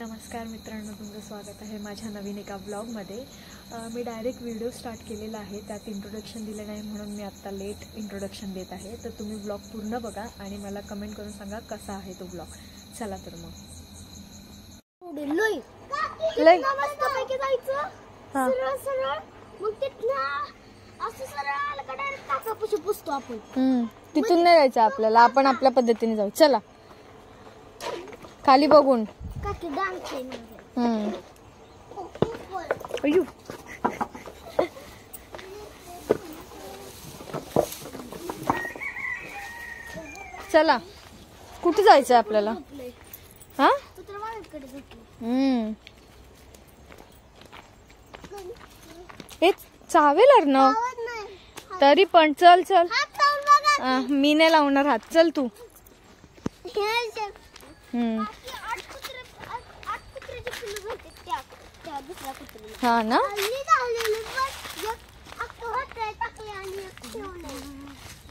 नमस्कार मित्रांनो, तुमचं स्वागत आहे माझ्या नवीन एका ब्लॉगमध्ये। मी डायरेक्ट व्हिडिओ स्टार्ट केलेला आहे, त्यात इंट्रोडक्शन दिलं नाही म्हणून मी आत्ता लेट इंट्रोडक्शन देत आहे। तर तुम्ही ब्लॉग पूर्ण बघा आणि मला कमेंट करून सांगा कसा आहे तो ब्लॉग। चला तर मग तिथून नाही जायचं आपल्याला, आपण आपल्या पद्धतीने जाऊ। चला खाली बघून चला कुठे जायचं आपल्याला? हा हे चावेल अर्णव, तरी पण चल चल। मी नाही लावणार हात, चल तू। हा ना,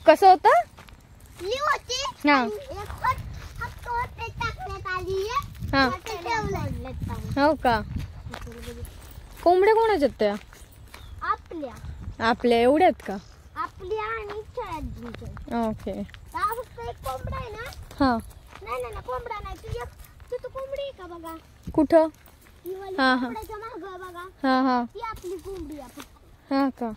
कसं होतं? हो का? कोंबड्या कोणाच्या त्या? आपल्या एवढ्या आहेत का? आपल्या आणि ओके। फक्त एक कोंबडा आहे ना? हा नाही कोंबडा नाही, तू कोंबडी आहे का बघा? कुठं? हा हा बघा, हा हा ती आपली कोंबडी आहे। हा का?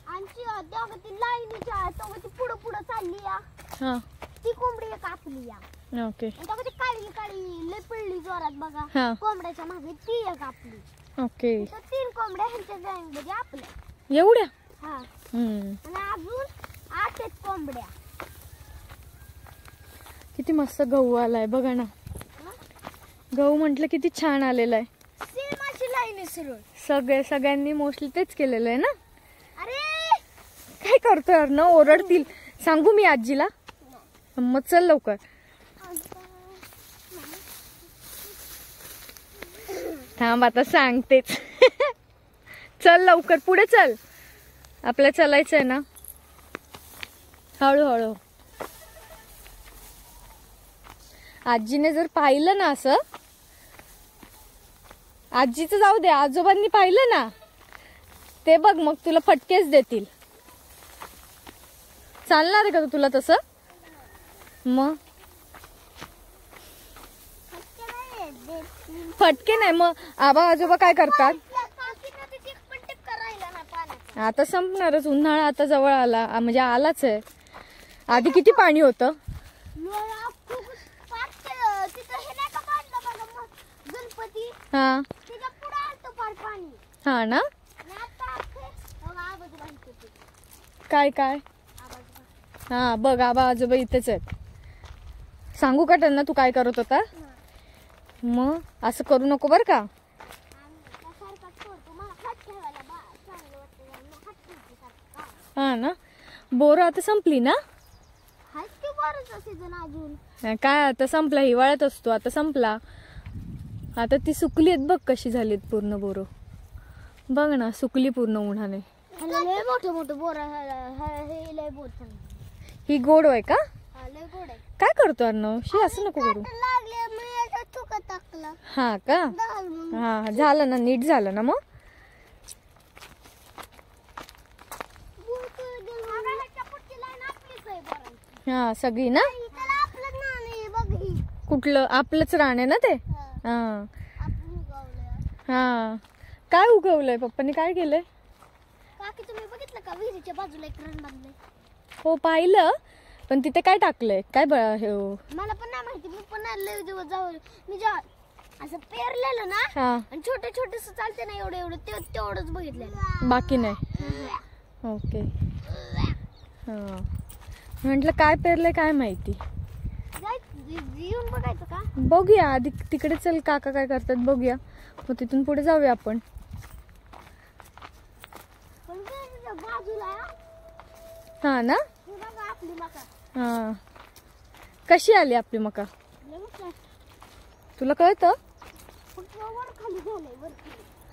आणि ती लाईनीच्या ती पुढं चालली या, हा ती कोंबडी एक आपली या। ओके ती काळी लय पडली जोरात बघा, हा कोंबड्याच्या मागे ती एक आपली। ओके, तर 3 कोंबड्या ह्यांच्या गँगमध्ये आपल्या। एवढ्या? हा आणि अजून 8 आहेत कोंबड्या। किती मस्त गहू आलाय बघा ना। गहू म्हटलं किती छान आलेला आहे। सेम अशी लाईन आहे सरळ। सगळ्यांनी मोस्टली तेच केलेलं आहे ना। अरे काय करतोय अर्णव? ओरडतील। सांगू मी आजीला? मग चल लवकर। थांब आता सांगतेच। चल लवकर पुढे चल, आपल्याला चालायचंय ना। हळूहळू। आजीने जर पाहिलं ना असं, आजीचं जाऊ दे, आजोबांनी पाहिलं ना ते बघ, मग तुला फटकेच देतील। चालणार आहे का तुला तसं? मग फटके नाही, मग आबा आजोबा काय करतात? आता संपणारच, उन्हाळा आता जवळ आला, म्हणजे आलाच आहे। आधी किती पाणी होतं? हा हा ना। काय काय? हा बघ, आबा आजोबा इथेच आहेत। सांगू का त्यांना तू काय करत होता? मग असं करू नको बर का। हा ना, बोर आता संपली ना? काय आता संपला, हिवाळ्यात असतो, आता संपला। आता ती सुकली आहेत बघ, कशी झालीत पूर्ण बोर। बघ ना, सुकली पूर्ण उन्हाने। मोठे बोर। ही गोड आहे का? गोड आहे। काय करतो अर्णव? शी असं नको करू। हा का? हा झालं ना, नीट झालं ना मग? हा सगळी ना? कुठलं आपलंच रान आहे ना ते? हा हा। काय उगवलंय? पप्पांनी काय केलंय? काकी तुम्ही बघितलं का, विहिरीच्या बाजूला एक रान बांधलंय? हो पाहिलं, पण तिथे काय टाकलंय? काय मला पण नाही माहिती। मी पण लय दिवस जाऊ, मी असं पेरलेलं ना, आणि छोटे छोटेस चालते ना एवढं तेवढंच बघितलेलं, बाकी नाही। ओके। हा म्हटलं काय पेरलंय काय माहिती। येऊन बघायचं का? बघूया आधी, तिकडे चल, काका काय करतात बघूया, मग तिथून पुढे जाऊया आपण। हा ना? आपली मका। हा कशी आली आपली मका? तुला कळतं?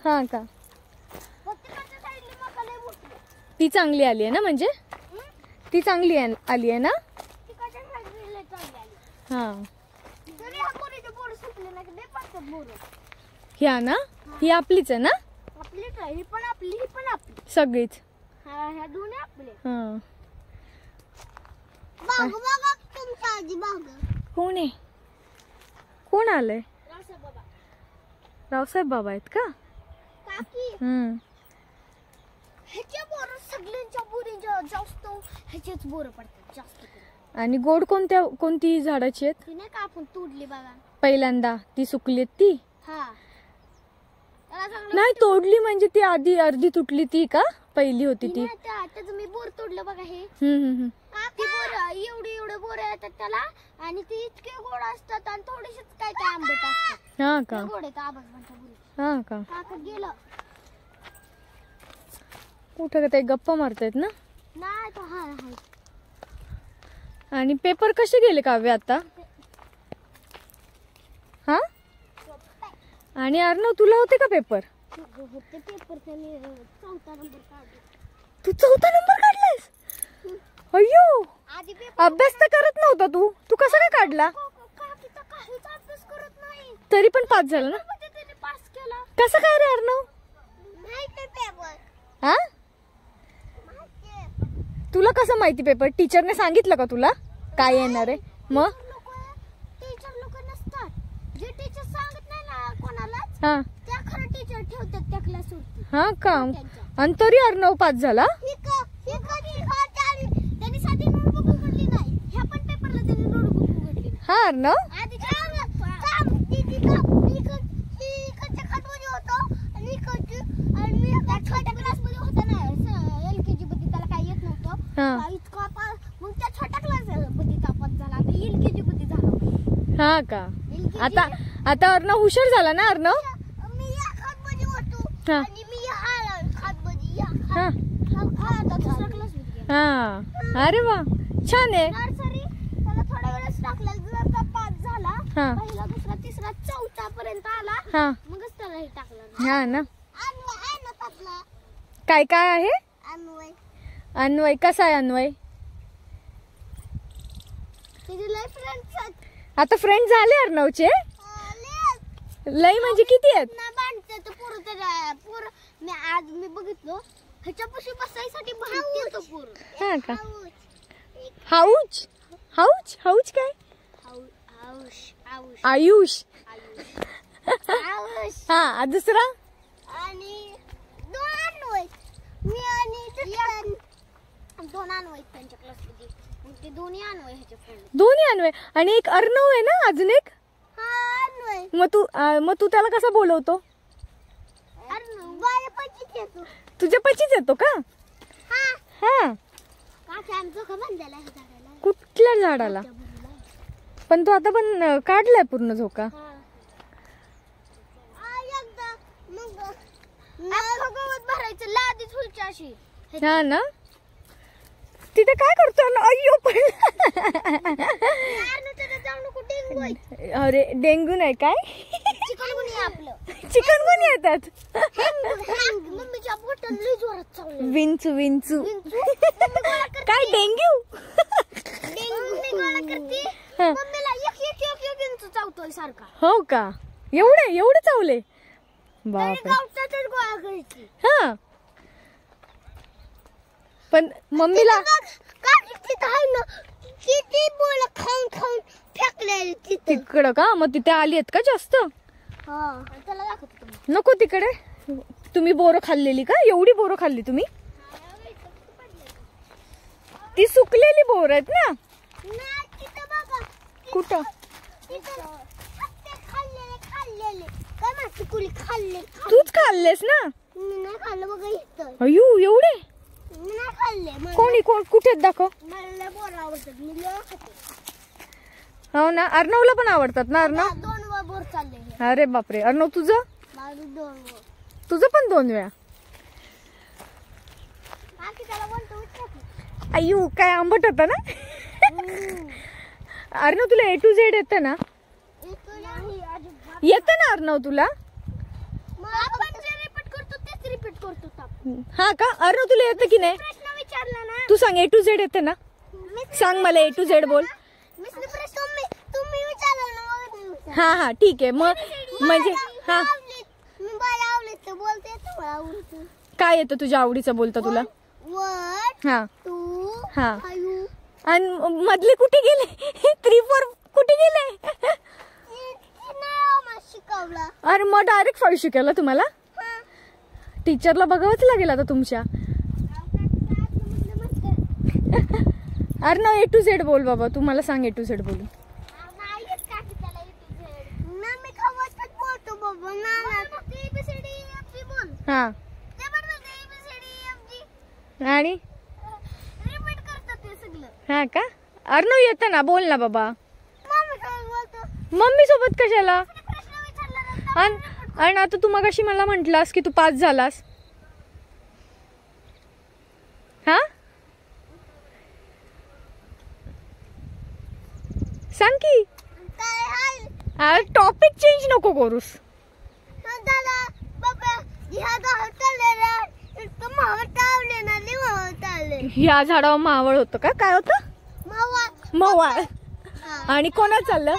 हा का? ती चांगली आली आहे ना, म्हणजे ती चांगली आली आहे ना? हा असतात बोर. ह्या ना, ही आपलीच आहे ना आपलीच आहे, ही पण आपली, ही पण आपली. सगळीच. ह्या दोन्ही आपले. हा. बाग बाग तुमच्या आजी बाग. कोण आहे? कोण आलंय? रावसाहेब बाबा. रावसाहेब बाबा आहेत का? काकी ह्याच्या बोर सगळ्यांच्या बोरींच्या जास्त ह्याचेच बोर पडतात जास्त करून. आणि गोड कोणती झाडाची आहेत? ती नाही का आपण तोडली बघा पहिल्यांदा ती सुकली ती? हा. त्याला चांगलं नाही तोडली म्हणजे ती आधी अर्धी तुटली ती का? पहिली होती ती. त्याचं मी बोर तोडलं बघा हे. ती बोर एवढे बोर येतात त्याला आणि ते इतके गोड असतात आणि थोडेसेच काय काय आंबट असतात. हा का? गोड आहेत आबांच्या बोरी. हा का? काका गेलं कुठं का ते गप्पा मारतायत ना? नाही तो हा आहे. आणि पेपर कसे गेले काव्य आता? हा. आणि अर्णव तुला होते का पेपर? ते पेपर त्याने 4था नंबर काढला. तू 4था नंबर काढलास? अय्यो, आधी पेपर अभ्यास तर करत नव्हता तू कसा काय काढला? काकी तर काहीच अभ्यास करत नाही. तरी पण पास झाला ना? त्याने पास केला. कसं काय रे अर्णव? माहिती पेपर. हा, तुला कसं माहिती पेपर? टीचरने सांगितलं का तुला काय येणार आहे? मग टीचर लोक नसतात, जे टीचर सांगत नाही ना कोणालाच हा त्या खरं टीचर ठेवतात त्या क्लासवरती. हा का? आणि तरी अर्णव पास झाला? त्यांनी साधी नोटबुक उघडली नाही. ह्या पण पेपरला त्यांनी नोटबुक उघडली नाही. हा अर्णव. आधी छोट्या क्लासमध्ये होता ना LKG मध्ये त्याला काही येत नव्हतं. इतका मग त्या छोट्या क्लास मध्ये तापास झाला. आता LKG मध्ये झाला. हा का? आता अर्णव हुशार झाला ना अर्णव? मी या खातमध्ये होतो हा. आणि मी या खातमध्ये या हा आता दुसऱ्या क्लासमध्ये गेला. हा. अरे वा, छान आहे. नर्सरी त्याला थोड्या वेळेस टाकला. जर का पास झाला हा. पहिला दुसरा तिसरा चौथा पर्यंत आला हा मगच त्याला हे टाकलं. हा ना. अन्वय आहे ना त्यातला. काय काय आहे? अन्वय अन्वय कसा आहे अन्वय? त्याचे लय फ्रेंड्स आहेत. आता फ्रेंड झाले अर्णवचे? लय म्हणजे किती आहेत? ना बांधते तर पुरं त्याला पुरं. मी बघितलो ह्याच्यापाशी बसायसाठी बांधते तो पुरं. हा का? हाऊच हाऊच हाऊच काय? आयुष. हा दुसरा? आणि 2 अन्वय. मी आणि 2 अन्वय त्यांच्या क्लासमध्ये. ते दोन्ही अन्वय ह्याचे फ्रेंड. दोन्ही अन्वय. आणि एक अर्णव आहे ना अजून एक? हा अन्वय. मग तू त्याला कसा बोलवतो? अन्वय माझ्या पशीच येतो. तुझ्या पशीच येतो का? हा. हा. काकी आमचं का बांधायला आहे झाडाला? कुठल्या झाडाला? पण तो आता पण काढलाय पूर्ण झोका. एकदा मग गवत भरायचं लादीच व्हायची अशी. हा ना. तिथे काय करतो ना? अय्यो पण. अरे डेंगू नाही काय? चिकनगुनिया आपलं. चिकनगुनिया येतात. मम्मीच्या बोटात लई जोरात चावलं. विंचू काय डेंग्यू? मम्मी गोळा करते. मम्मीला एक इंच चावतोय सारखा. हो का? एवढे चावले? बापरे. गावठातच गोळा करायची. हा. पण मम्मीला किती बोल खाऊन फेकले तिकडं का? मग तिथे आली आहेत का जास्त? त्याला दाखवतो. नको तिकडे. तुम्ही बोरं खाल्लेली का? एवढी बोरं खाल्ली तुम्ही? ती सुकलेली बोर आहेत ना? कुठं? तूच खाल्लेस ना? नाही खाल्लं बघा इथं. अयू एवढे? नाही खाल्ले. कोण कुठे दाखव. मला बोर आवडतात. मी लय खाते. हो ना. अर्णवला पण आवडतात ना अर्णव? 2 बोर चालले. अरे बापरे. अर्णव तुझं? माझं 2 बोर. तुझं पण 2 वेळा? बाकी त्याला बोलतो उठतात. अयू काय आंबट होता ना? अर्णव तुला A to Z येतं ना? येतं ना अर्णव तुला? आपण जे रिपीट करतो तेच रिपीट करतो. हा का? अर्णव तुला येतं की नाही? प्रश्न विचारला ना. तू सांग A to Z येतं ना? सांग मला A to Z बोल. तुम्ही विचारला ना. हा ठीक आहे. मग म्हणजे हा मी मला आवडतं बोलते येतं मला आवडतं. काय येतं तुझ्या आवडीचं बोलतं तुला? वन हा टू हा फाईव्ह. आणि मधले कुठे गेले? 3 4 कुठे गेले? शिकवला. अरे मग डायरेक्ट 5 शिकवलं तुम्हाला? टीचरला बघावंच लागेल आता तुमच्या. अरे ना A to Z बोल बाबा, तू मला सांग A to Z बोलू. हा आणि हा का? अर्णव येतं ना, बोल ना बाबा. मम्मी सोबत कशाला? आणि आता तू मगाशी मला म्हंटलास की तू पास झालास. हा सांग की. टॉपिक चेंज नको करूस. ह्या झाडावर मावळ होतं का? काय होतं? मवाळ. आणि कोणाला चाललं?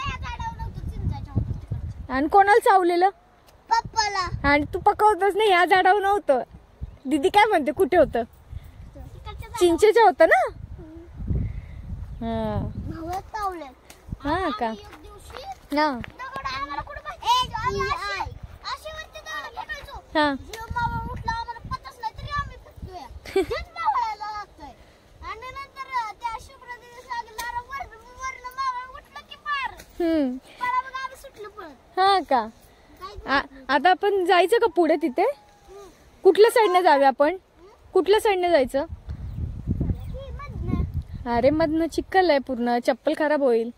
आणि कोणाला चावलेलं? पप्पाला. आणि तू पकवतच नाही, ह्या झाडावर नव्हतं. दीदी काय म्हणते कुठे होतं? चिंचेच्या होतं ना? हा का? हा हा हा का? आता आपण जायचं का पुढे तिथे? कुठल्या साईडने जाऊया आपण? कुठल्या साईडने जायचं? अरे मधनं चिखल आहे पूर्ण, चप्पल खराब होईल.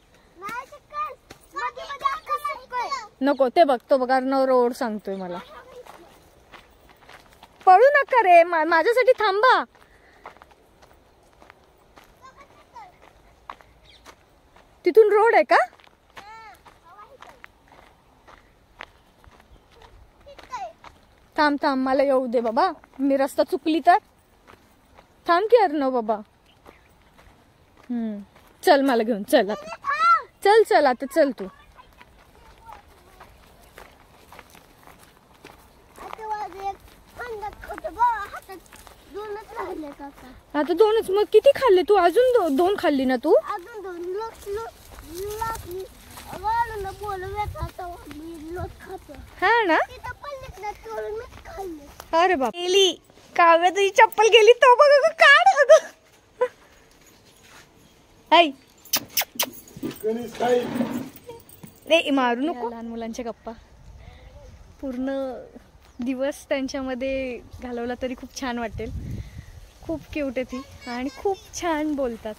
नको, ते बघ तो बघा रोड सांगतोय मला. पळू नका रे, माझ्यासाठी थांबा. तिथून रोड आहे का? थांब थांब, मला येऊ दे बाबा. मी रस्ता चुकली तर थांब की अर्णव बाबा. चल मला घेऊन चल आता. चल चल आता चल तू. आता 2च? मग किती खाल्ले तू? अजून 2 खाल्ली ना तू? हा ना. अरे बाप, गेली काव्या, तुझी चप्पल गेली. तो बघ काढ. ऐ नाही मारू नको. लहान मुलांच्या गप्पा पूर्ण दिवस त्यांच्यामध्ये घालवला तरी खूप छान वाटेल. खूप क्यूट आहे ती आणि खूप छान बोलतात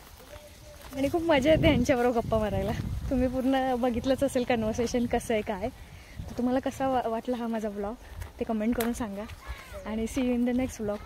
आणि खूप मजा येते यांच्याबरोबर गप्पा मारायला. तुम्ही पूर्ण बघितलंच असेल कन्व्हर्सेशन कसं आहे काय. तर तुम्हाला कसा वाटला हा माझा ब्लॉग ते कमेंट करून सांगा. आणि see you in the next blog.